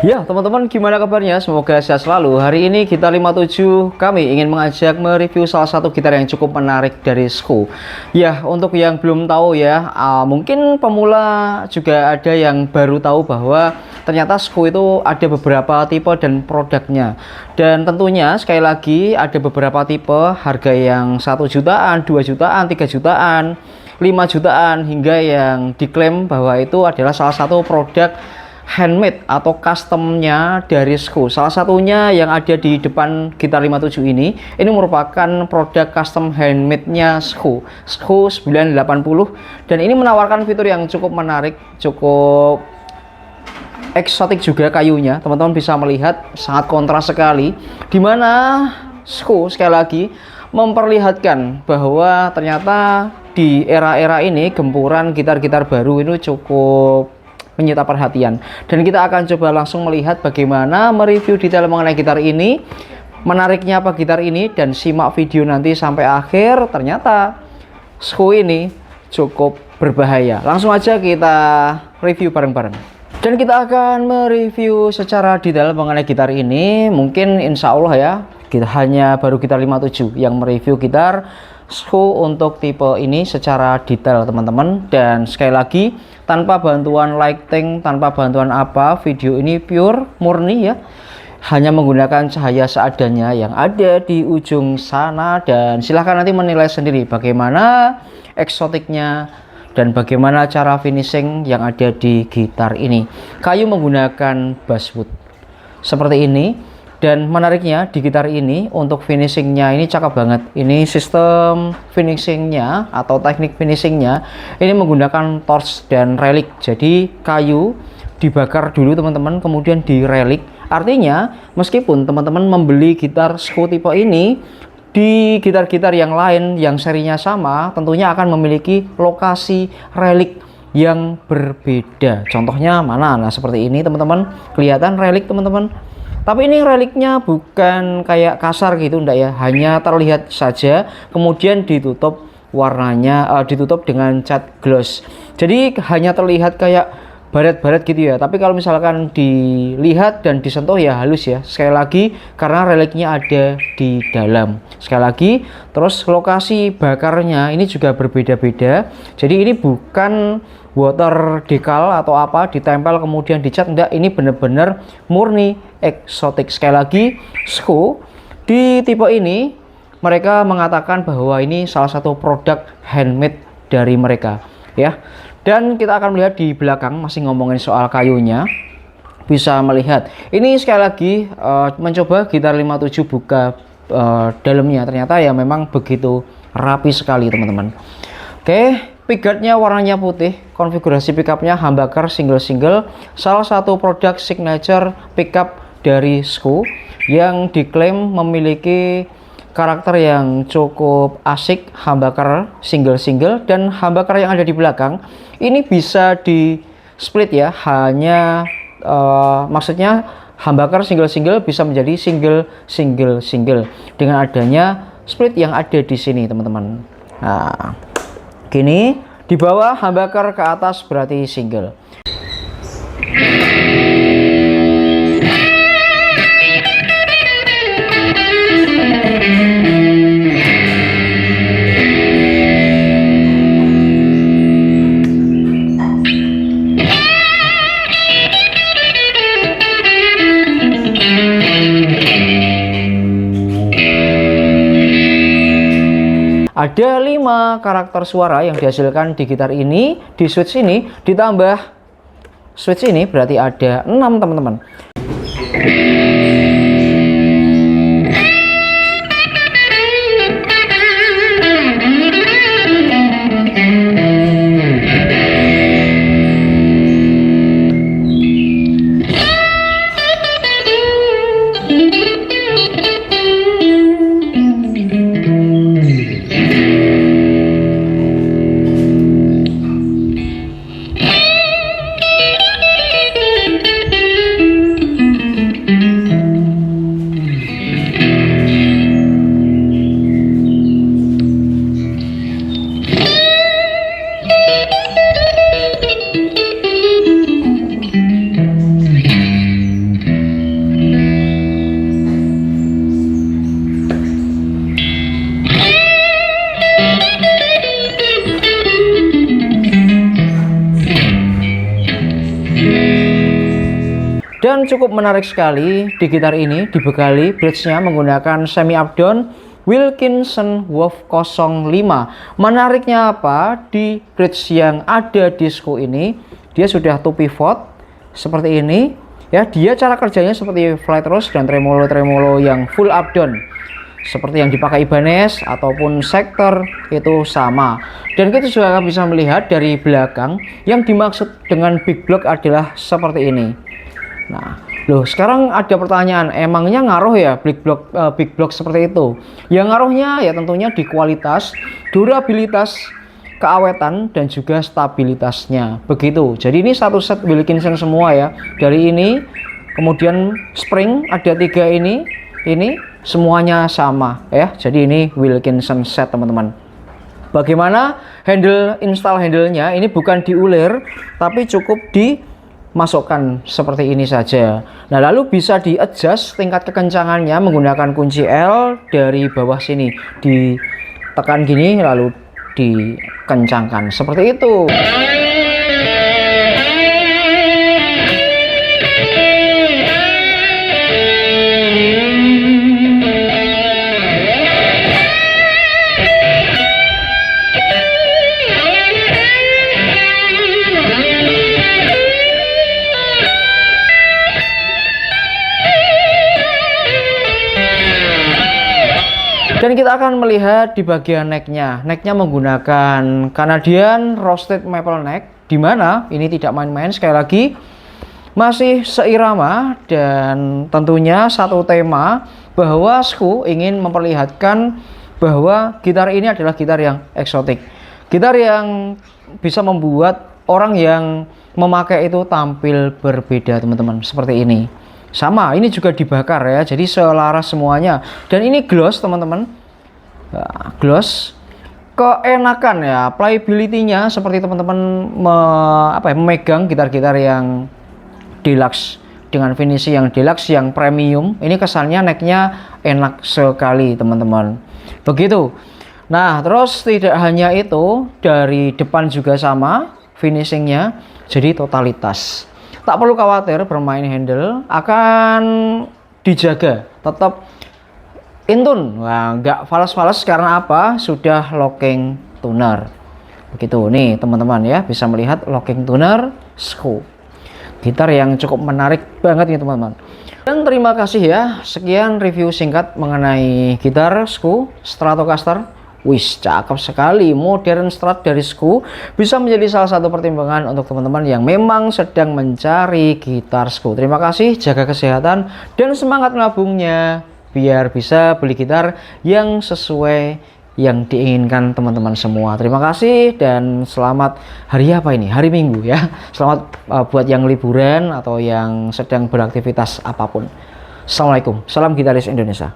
Ya, teman-teman, gimana kabarnya? Semoga sehat selalu. Hari ini Gitar 57 kami ingin mengajak mereview salah satu gitar yang cukup menarik dari SKU. Ya, untuk yang belum tahu ya, mungkin pemula juga ada yang baru tahu bahwa ternyata SKU itu ada beberapa tipe dan produknya. Dan tentunya sekali lagi ada beberapa tipe harga yang 1 jutaan, 2 jutaan, 3 jutaan, 5 jutaan hingga yang diklaim bahwa itu adalah salah satu produk handmade atau customnya dari SKU. Salah satunya yang ada di depan Gitar 57 ini merupakan produk custom handmade-nya SKU 980, dan ini menawarkan fitur yang cukup menarik, cukup eksotik juga kayunya. Teman-teman bisa melihat sangat kontras sekali, dimana SKU sekali lagi memperlihatkan bahwa ternyata di era-era ini gempuran gitar-gitar baru ini cukup menyita perhatian, dan kita akan coba langsung melihat bagaimana mereview detail mengenai gitar ini, menariknya apa gitar ini, dan simak video nanti sampai akhir. Ternyata SKU ini cukup berbahaya. Langsung aja kita review bareng-bareng, dan kita akan mereview secara detail mengenai gitar ini. Mungkin insya Allah ya, kita hanya baru Gitar 57 yang mereview gitar SKU untuk tipe ini secara detail, teman-teman. Dan sekali lagi, tanpa bantuan lighting, tanpa bantuan apa, video ini pure murni ya, hanya menggunakan cahaya seadanya yang ada di ujung sana. Dan silahkan nanti menilai sendiri bagaimana eksotiknya dan bagaimana cara finishing yang ada di gitar ini. Kayu menggunakan basswood seperti ini. Dan menariknya di gitar ini untuk finishingnya ini cakep banget. Ini sistem finishingnya atau teknik finishingnya ini menggunakan torch dan relik. Jadi kayu dibakar dulu teman-teman, kemudian direlik. Artinya meskipun teman-teman membeli gitar SKU tipe ini di gitar-gitar yang lain yang serinya sama, tentunya akan memiliki lokasi relik yang berbeda. Contohnya mana? Nah seperti ini teman-teman, kelihatan relik teman-teman. Tapi ini reliknya bukan kayak kasar gitu, enggak ya, hanya terlihat saja, kemudian ditutup warnanya, ditutup dengan cat gloss. Jadi hanya terlihat kayak baret-baret gitu ya. Tapi kalau misalkan dilihat dan disentuh ya halus ya. Sekali lagi karena reliknya ada di dalam. Sekali lagi, terus lokasi bakarnya ini juga berbeda-beda. Jadi ini bukan water decal atau apa ditempel kemudian dicat, enggak, ini benar-benar murni eksotik. Sekali lagi, SKU di tipe ini mereka mengatakan bahwa ini salah satu produk handmade dari mereka ya. Dan kita akan melihat di belakang, masih ngomongin soal kayunya, bisa melihat ini sekali lagi mencoba Gitar 57 buka dalamnya, ternyata ya memang begitu rapi sekali teman-teman. Oke, pickguardnya warnanya putih, konfigurasi pickupnya humbucker single-single, salah satu produk signature pickup dari SKU yang diklaim memiliki karakter yang cukup asik. Humbucker single-single, dan humbucker yang ada di belakang ini bisa di split ya, hanya maksudnya humbucker single-single bisa menjadi single-single dengan adanya split yang ada di sini teman-teman. Nah gini, di bawah humbucker, ke atas berarti single. Ada 5 karakter suara yang dihasilkan di gitar ini. Di switch ini ditambah switch ini berarti ada 6 teman-teman. Dan cukup menarik sekali, di gitar ini dibekali bridge-nya menggunakan semi up down Wilkinson Wolf 05. Menariknya apa? Di bridge yang ada di SKU ini, dia sudah 2 pivot seperti ini. Ya, dia cara kerjanya seperti flat rose dan tremolo yang full up down. Seperti yang dipakai Ibanez ataupun Sector itu sama. Dan kita juga bisa melihat dari belakang yang dimaksud dengan big block adalah seperti ini. Nah, loh, sekarang ada pertanyaan, emangnya ngaruh ya big block seperti itu? Yang ngaruhnya ya tentunya di kualitas, durabilitas, keawetan, dan juga stabilitasnya. Begitu. Jadi ini satu set Wilkinson semua ya. Dari ini, kemudian spring ada 3 ini semuanya sama ya. Jadi ini Wilkinson set, teman-teman. Bagaimana install handle-nya? Ini bukan diulir, tapi cukup dimasukkan seperti ini saja. Nah, lalu bisa di-adjust tingkat kekencangannya menggunakan kunci L dari bawah sini. Ditekan gini lalu dikencangkan seperti itu. Dan kita akan melihat di bagian necknya. Necknya menggunakan Canadian Roasted Maple Neck, di mana ini tidak main-main. Sekali lagi masih seirama dan tentunya satu tema bahwa SKU ingin memperlihatkan bahwa gitar ini adalah gitar yang eksotik, gitar yang bisa membuat orang yang memakai itu tampil berbeda, teman-teman. Seperti ini. Sama, ini juga dibakar ya, jadi selaras semuanya. Dan ini gloss, teman-teman. Nah, gloss, keenakan ya, playability-nya seperti teman-teman memegang gitar-gitar yang deluxe dengan finishing yang deluxe, yang premium. Ini kesannya necknya enak sekali, teman-teman. Begitu. Nah, terus tidak hanya itu, dari depan juga sama finishingnya, jadi totalitas. Tak perlu khawatir bermain handle, akan dijaga tetap in tune. Nah, nggak fals-fals karena apa? Sudah locking tuner. Begitu nih, teman-teman ya, bisa melihat locking tuner SKU. Gitar yang cukup menarik banget nih, teman-teman. Dan terima kasih ya, sekian review singkat mengenai gitar SKU Stratocaster. Wis, cakep sekali. Modern Strat dari SKU bisa menjadi salah satu pertimbangan untuk teman-teman yang memang sedang mencari gitar SKU. Terima kasih, jaga kesehatan dan semangat nabungnya biar bisa beli gitar yang sesuai yang diinginkan teman-teman semua. Terima kasih dan selamat hari apa ini? Hari Minggu ya. Selamat buat yang liburan atau yang sedang beraktivitas apapun. Assalamualaikum. Salam Gitaris Indonesia.